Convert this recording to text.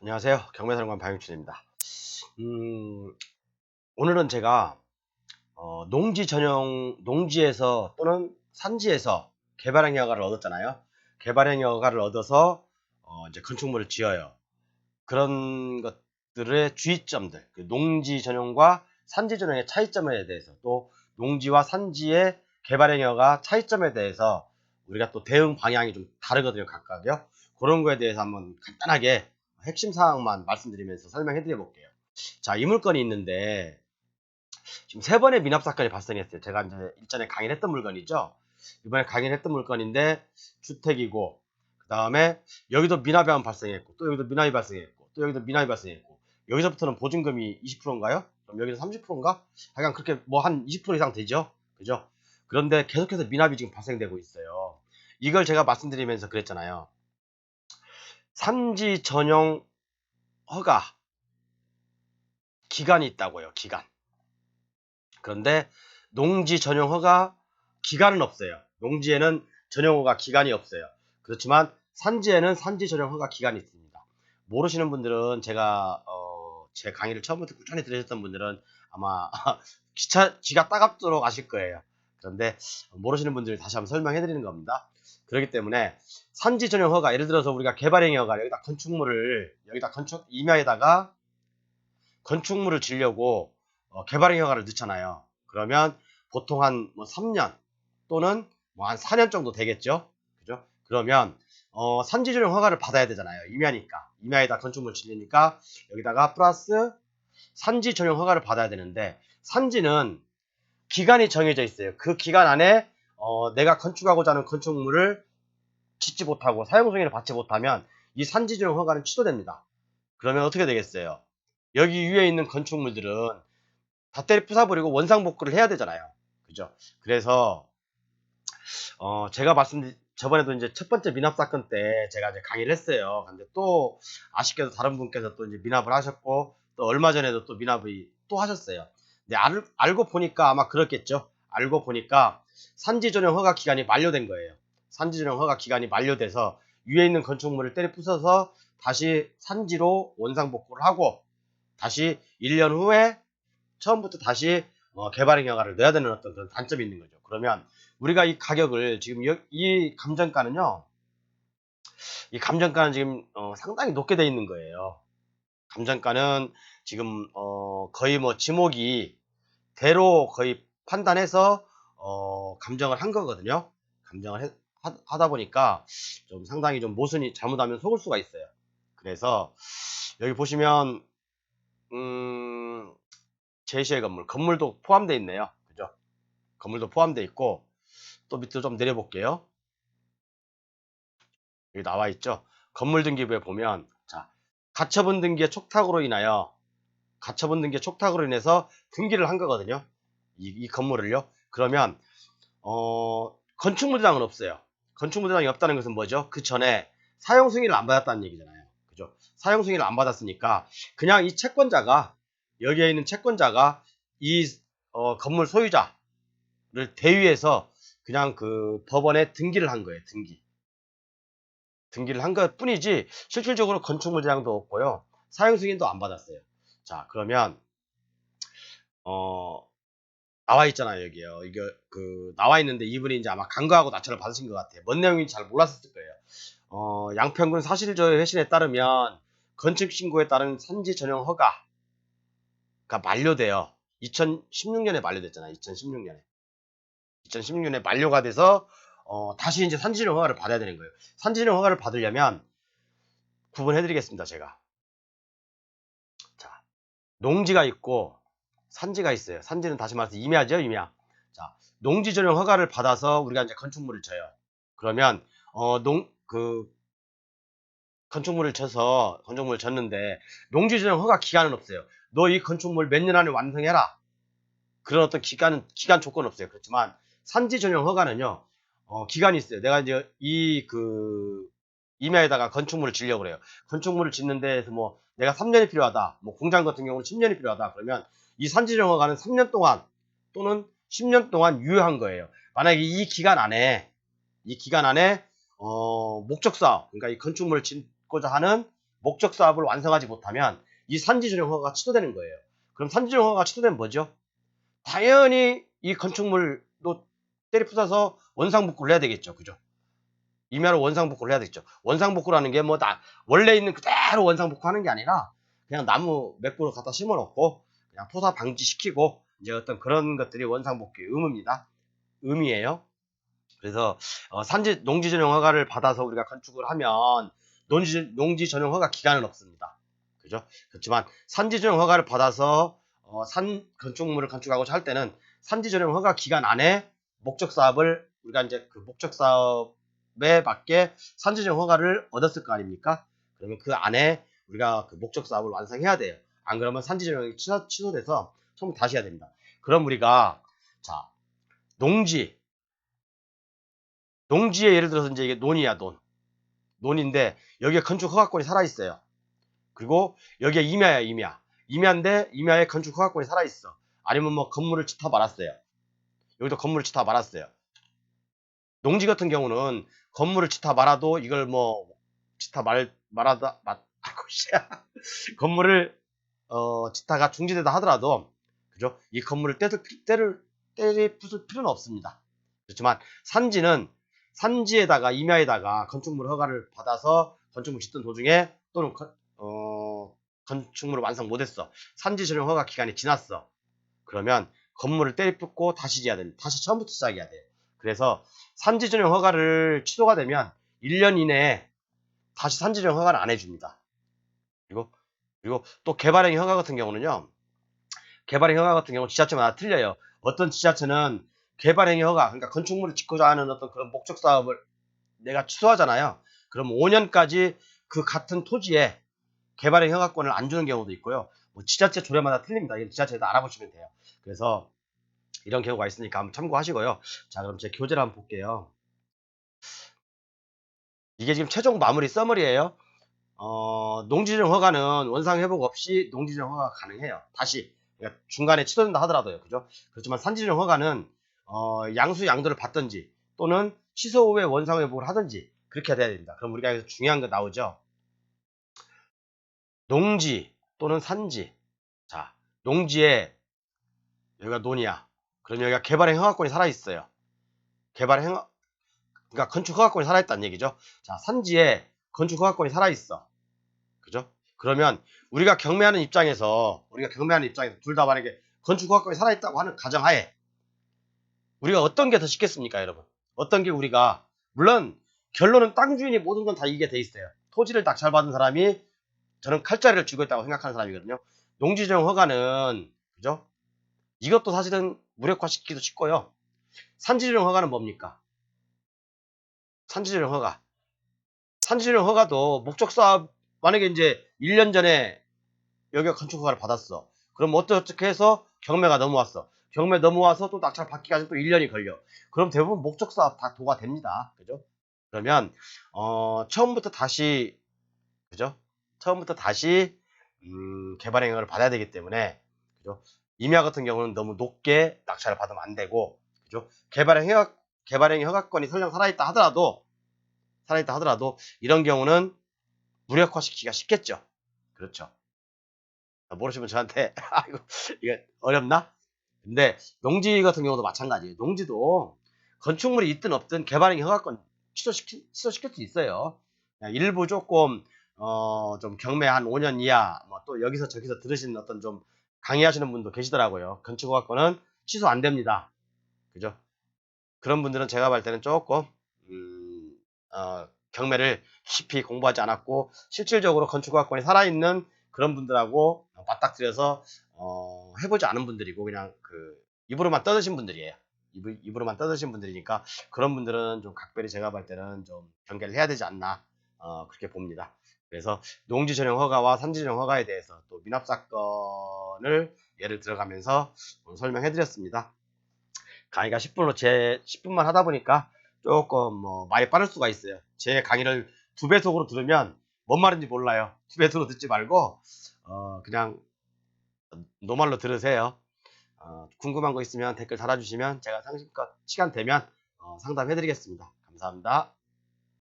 안녕하세요. 경매상관 박영춘입니다. 오늘은 제가 농지 전용 농지에서 또는 산지에서 개발행 허가를 얻었잖아요. 개발행 허가를 얻어서 이제 건축물을 지어요. 그런 것들의 주의점들, 그 농지 전용과 산지 전용의 차이점에 대해서, 또 농지와 산지의 개발행 허가 차이점에 대해서 우리가 또 대응 방향이 좀 다르거든요, 각각요. 그런 거에 대해서 한번 간단하게 핵심 사항만 말씀드리면서 설명해 드려 볼게요. 자, 이 물건이 있는데 지금 3번의 미납 사건이 발생했어요. 제가 이제 일전에 강의를 했던 물건이죠. 이번에 강의를 했던 물건인데 주택이고, 그 다음에 여기도 미납이 한번 발생했고, 또 여기도 미납이 발생했고, 또 여기도 미납이 발생했고, 여기서부터는 보증금이 20%인가요? 그럼 여기서 30%인가? 하여간 그렇게 뭐 한 20% 이상 되죠. 그죠? 그런데 계속해서 미납이 지금 발생되고 있어요. 이걸 제가 말씀드리면서 그랬잖아요. 산지 전용 허가 기간이 있다고요. 기간. 그런데 농지 전용 허가 기간은 없어요. 농지에는 전용 허가 기간이 없어요. 그렇지만 산지에는 산지 전용 허가 기간이 있습니다. 모르시는 분들은 제가 제 강의를 처음부터 꾸준히 들으셨던 분들은 아마 지가 따갑도록 아실 거예요. 그런데 모르시는 분들 다시 한번 설명해 드리는 겁니다. 그렇기 때문에 산지 전용 허가, 예를 들어서 우리가 개발행 허가, 여기다 임야에다가 건축물을 지려고 개발행 허가를 넣잖아요. 그러면 보통 한 뭐 3년 또는 뭐 한 4년 정도 되겠죠. 그죠? 그러면 산지 전용 허가를 받아야 되잖아요. 임야니까. 임야에다 건축물을 지르니까 여기다가 플러스 산지 전용 허가를 받아야 되는데, 산지는 기간이 정해져 있어요. 그 기간 안에 내가 건축하고자 하는 건축물을 짓지 못하고 사용 승인을 받지 못하면 이 산지 전용 허가는 취소됩니다. 그러면 어떻게 되겠어요? 여기 위에 있는 건축물들은 다 때려 부숴버리고 원상복구를 해야 되잖아요. 그죠? 그래서 제가 저번에도 이제 첫 번째 미납 사건 때 제가 이제 강의를 했어요. 근데 또 아쉽게도 다른 분께서 또 이제 미납을 하셨고, 또 얼마 전에도 또 미납을 또 하셨어요. 근데 알고 보니까 아마 그렇겠죠. 알고 보니까 산지 전용 허가 기간이 만료된 거예요. 산지 전용 허가 기간이 만료돼서 위에 있는 건축물을 때려 부숴서 다시 산지로 원상복구를 하고, 다시 1년 후에 처음부터 다시 개발행 허가를 넣어야 되는 어떤 그런 단점이 있는 거죠. 그러면 우리가 이 가격을 지금 이 감정가는요, 이 감정가는 지금 상당히 높게 돼 있는 거예요. 감정가는 지금 거의 뭐 지목이 대로 거의 판단해서 감정을 한 거거든요. 하다 보니까 좀 상당히 좀 모순이, 잘못하면 속을 수가 있어요. 그래서 여기 보시면 제시의 건물도 포함되어 있네요. 그죠? 건물도 포함되어 있고, 또 밑으로 좀 내려볼게요. 여기 나와 있죠? 건물 등기부에 보면, 자, 가처분 등기의 촉탁으로 인해서 등기를 한 거거든요. 이 건물을요. 그러면 건축물 대장은 없어요. 건축물 대장이 없다는 것은 뭐죠? 그 전에 사용 승인을 안 받았다는 얘기잖아요. 그죠? 사용 승인을 안 받았으니까 그냥 이 채권자가, 여기에 있는 채권자가 이 건물 소유자를 대위해서 그냥 그 법원에 등기를 한 거예요. 등기를 한 것 뿐이지 실질적으로 건축물 대장도 없고요. 사용 승인도 안 받았어요. 자, 그러면 나와 있잖아요, 여기요. 이게 나와 있는데 이분이 이제 아마 간과하고 낙찰을 받으신 것 같아요. 뭔 내용인지 잘 몰랐을 거예요. 양평군 사실조회 회신에 따르면 건축 신고에 따른 산지 전용 허가가 만료돼요. 2016년에 만료됐잖아요. 2016년에 만료가 돼서 다시 이제 산지 전용 허가를 받아야 되는 거예요. 산지 전용 허가를 받으려면 구분해드리겠습니다, 제가. 자, 농지가 있고 산지가 있어요. 산지는 다시 말해서 임야죠, 임야. 자, 농지 전용 허가를 받아서 우리가 이제 건축물을 져요. 그러면 건축물을 졌는데 농지 전용 허가 기간은 없어요. 너 이 건축물 몇 년 안에 완성해라. 그런 어떤 기간 조건 없어요. 그렇지만 산지 전용 허가는요, 기간이 있어요. 내가 이제 임야에다가 건축물을 지려고 그래요. 건축물을 짓는 데에서 뭐 내가 3년이 필요하다. 뭐 공장 같은 경우는 10년이 필요하다. 그러면 이 산지 전용 허가는 3년 동안 또는 10년 동안 유효한 거예요. 만약에 이 기간 안에 목적 사업, 그러니까 이 건축물을 짓고자 하는 목적 사업을 완성하지 못하면 이 산지 전용 허가가 취소되는 거예요. 그럼 산지 전용 허가가 취소되면 뭐죠? 당연히 이 건축물도 때리 부숴서 원상복구를 해야 되겠죠. 그죠? 임야로 원상복구를 해야 되겠죠. 원상복구라는 게 뭐 원래 있는 그대로 원상복구하는 게 아니라 그냥 나무 몇 그루 갖다 심어 놓고 그냥 토사 방지시키고 이제 어떤 그런 것들이 원상복구의 의미예요. 그래서 산지 농지 전용 허가를 받아서 우리가 건축을 하면 농지 전용 허가 기간은 없습니다. 그죠? 그렇지만 산지 전용 허가를 받아서 산 건축물을 건축하고자 할 때는 산지 전용 허가 기간 안에 목적 사업을 우리가 이제 그 목적 사업에 맞게 산지 전용 허가를 얻었을 거 아닙니까? 그러면 그 안에 우리가 그 목적 사업을 완성해야 돼요. 안 그러면 산지 전용이 취소돼서 처음 다시 해야 됩니다. 그럼 우리가 자 농지에 예를 들어서 이제 이게 논이야, 논인데 여기에 건축 허가권이 살아 있어요. 그리고 여기에 임야야, 임야인데 임야에 건축 허가권이 살아 있어. 아니면 뭐 건물을 짓다 말았어요. 여기도 건물을 짓다 말았어요. 농지 같은 경우는 건물을 짓다 말아도 이걸 뭐 짓다 말아다 아이고 씨야. 건물을 짓다가 중지되다 하더라도 그죠? 이 건물을 때리 부술 필요는 없습니다. 그렇지만 산지에다가 임야에다가 건축물 허가를 받아서 건축물 짓던 도중에 또는 건축물을 완성 못했어. 산지 전용 허가 기간이 지났어. 그러면 건물을 때리 붓고 다시 지어야 됩니다. 다시 처음부터 시작해야 돼요. 그래서 산지 전용 허가를 취소가 되면 1년 이내에 다시 산지 전용 허가를 안 해줍니다. 그리고 또 개발행 허가 같은 경우는요. 개발행 허가 같은 경우는 지자체마다 틀려요. 어떤 지자체는 개발행 허가, 그러니까 건축물을 짓고자 하는 어떤 그런 목적 사업을 내가 취소하잖아요. 그럼 5년까지 그 같은 토지에 개발행 허가권을 안 주는 경우도 있고요. 뭐 지자체 조례마다 틀립니다. 이건 지자체에서 알아보시면 돼요. 그래서 이런 경우가 있으니까 한번 참고하시고요. 자, 그럼 제 교재를 한번 볼게요. 이게 지금 최종 마무리 서머리예요. 농지적 허가는 원상 회복 없이 농지적 허가가 가능해요. 다시 그러니까 중간에 취소된다 하더라도요. 그죠? 그렇지만 산지적 허가는 양수 양도를 받든지 또는 취소 후에 원상 회복을 하든지 그렇게 돼야 됩니다. 그럼 우리가 여기서 중요한 거 나오죠. 농지 또는 산지. 자, 농지에 여기가 논이야. 그럼 여기가 개발행 허가권이 살아 있어요. 그러니까 건축 허가권이 살아 있다는 얘기죠. 자, 산지에 건축 허가권이 살아 있어. 그죠? 그러면 우리가 경매하는 입장에서 둘 다 만약에 건축 허가권이 살아 있다고 하는 가정하에 우리가 어떤 게 더 쉽겠습니까, 여러분? 어떤 게 우리가 물론 결론은 땅 주인이 모든 건 다 이게 돼 있어요. 토지를 딱 잘 받은 사람이 저는 칼자리를 쥐고 있다고 생각하는 사람이거든요. 농지적 허가는 그죠? 이것도 사실은 무력화시키기도 쉽고요. 산지적 허가는 뭡니까? 산지적 허가. 산지적 허가도 목적 사업 만약에 이제 1년 전에 여기가 건축 허가를 받았어. 그럼 어떻게 해서 경매가 넘어왔어. 경매 넘어와서 또 낙찰 받기까지 또 1년이 걸려. 그럼 대부분 목적 사업 다 도가 됩니다. 그죠? 그러면 처음부터 다시 그죠? 처음부터 다시 개발행위를 받아야 되기 때문에 그죠? 임야 같은 경우는 너무 높게 낙찰을 받으면 안 되고 그죠? 개발행위 허가권이 설령 살아있다 하더라도 이런 경우는 무력화시키기가 쉽겠죠. 그렇죠. 모르시면 저한테 아이고 이게 어렵나? 근데 농지 같은 경우도 마찬가지예요. 농지도 건축물이 있든 없든 개발행위 허가권 취소시킬 수 있어요. 일부 조금 좀 경매 한 5년 이하 뭐 또 여기서 저기서 들으시는 어떤 좀 강의하시는 분도 계시더라고요. 건축 허가권은 취소 안 됩니다. 그죠? 그런 분들은 제가 볼 때는 조금 경매를 깊이 공부하지 않았고 실질적으로 건축 허가권이 살아있는 그런 분들하고 맞닥뜨려서 해보지 않은 분들이고 그냥 그 입으로만 떠드신 분들이에요. 입으로만 떠드신 분들이니까 그런 분들은 좀 각별히 제가 볼 때는 좀 경계를 해야 되지 않나 그렇게 봅니다. 그래서 농지 전용 허가와 산지 전용 허가에 대해서 또 미납 사건을 예를 들어가면서 설명해 드렸습니다. 강의가 10분만 하다 보니까 조금 뭐 많이 빠를 수가 있어요. 제 강의를 2배속으로 들으면 뭔 말인지 몰라요. 2배속으로 듣지 말고 그냥 노말로 들으세요. 궁금한 거 있으면 댓글 달아주시면 제가 상심껏 시간 되면 상담해 드리겠습니다. 감사합니다.